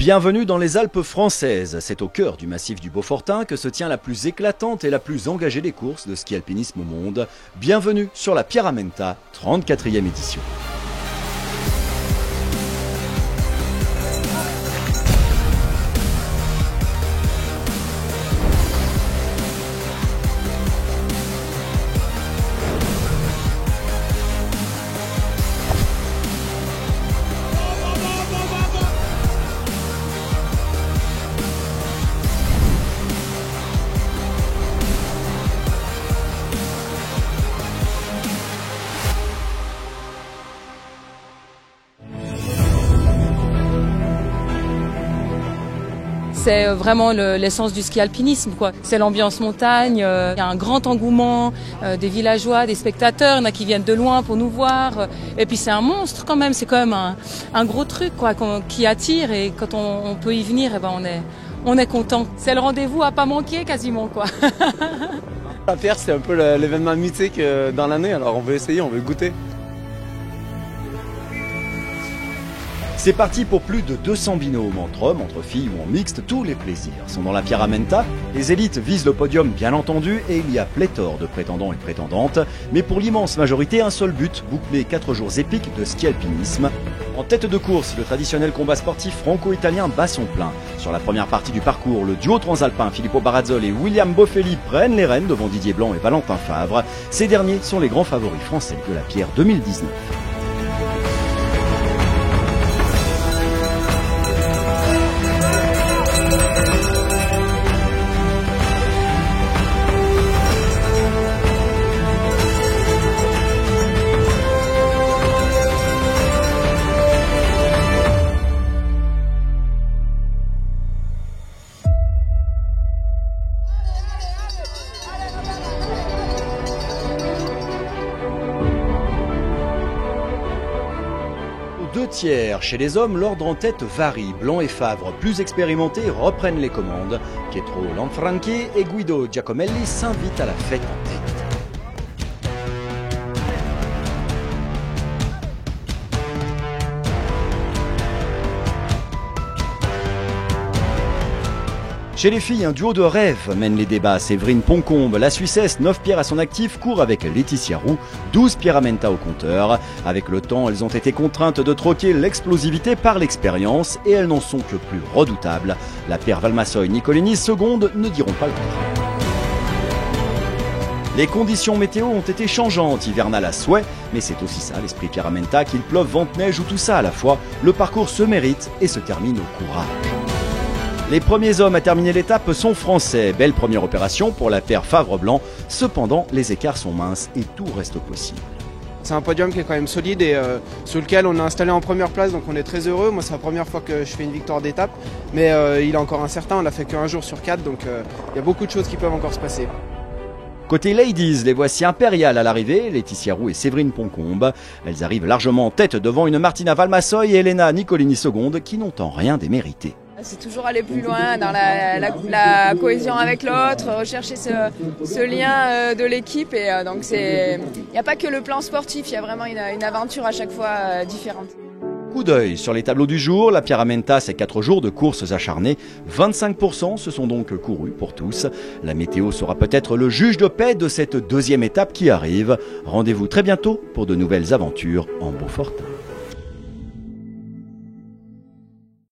Bienvenue dans les Alpes françaises. C'est au cœur du massif du Beaufortain que se tient la plus éclatante et la plus engagée des courses de ski alpinisme au monde. Bienvenue sur la Pierramenta, 34e édition. C'est vraiment l'essence du ski alpinisme, quoi. C'est l'ambiance montagne, il y a un grand engouement, des villageois, des spectateurs, il y en a qui viennent de loin pour nous voir. Et puis c'est un monstre quand même, c'est quand même un gros truc quoi, qui attire, et quand on peut y venir, eh ben on est content. C'est le rendez-vous à pas manquer quasiment, quoi. La pierre, c'est un peu l'événement mythique dans l'année, alors on veut essayer, on veut goûter. C'est parti pour plus de 200 binômes, entre hommes, entre filles ou en mixte, tous les plaisirs sont dans la Pierramenta. Les élites visent le podium bien entendu et il y a pléthore de prétendants et prétendantes. Mais pour l'immense majorité, un seul but, boucler 4 jours épiques de ski alpinisme. En tête de course, le traditionnel combat sportif franco-italien bat son plein. Sur la première partie du parcours, le duo transalpin Filippo Barrazzol et William Boffelli prennent les rênes devant Didier Blanc et Valentin Favre. Ces derniers sont les grands favoris français de la Pierre 2019. Deux tiers. Chez les hommes, l'ordre en tête varie. Blanc et Favre, plus expérimentés, reprennent les commandes. Pietro Lanfranchi et Guido Giacomelli s'invitent à la fête en tête. Chez les filles, un duo de rêve mène les débats. Séverine Poncombe, la Suissesse, 9 pierres à son actif, court avec Laetitia Roux, 12 Pierramenta au compteur. Avec le temps, elles ont été contraintes de troquer l'explosivité par l'expérience et elles n'en sont que plus redoutables. La paire Valmassoy-Nicolini, seconde, ne diront pas le contraire. Les conditions météo ont été changeantes, hivernales à souhait, mais c'est aussi ça l'esprit Pierramenta, qu'il pleuve, vente, neige ou tout ça à la fois. Le parcours se mérite et se termine au courage. Les premiers hommes à terminer l'étape sont français. Belle première opération pour la paire Favre-Blanc. Cependant, les écarts sont minces et tout reste possible. C'est un podium qui est quand même solide et sur lequel on est installé en première place, donc on est très heureux. Moi, c'est la première fois que je fais une victoire d'étape, mais il est encore incertain, on l'a fait qu'un jour sur 4, donc il y a beaucoup de choses qui peuvent encore se passer. Côté ladies, les voici impériales à l'arrivée, Laetitia Roux et Séverine Poncombe. Elles arrivent largement en tête devant une Martina Valmassoy et Elena Nicolini seconde qui n'ont en rien démérité. C'est toujours aller plus loin dans la cohésion avec l'autre, rechercher ce lien de l'équipe. Et donc il n'y a pas que le plan sportif, il y a vraiment une aventure à chaque fois différente. Coup d'œil sur les tableaux du jour, la Pierramenta, c'est 4 jours de courses acharnées. 25% se sont donc courus pour tous. La météo sera peut-être le juge de paix de cette deuxième étape qui arrive. Rendez-vous très bientôt pour de nouvelles aventures en Beaufortain.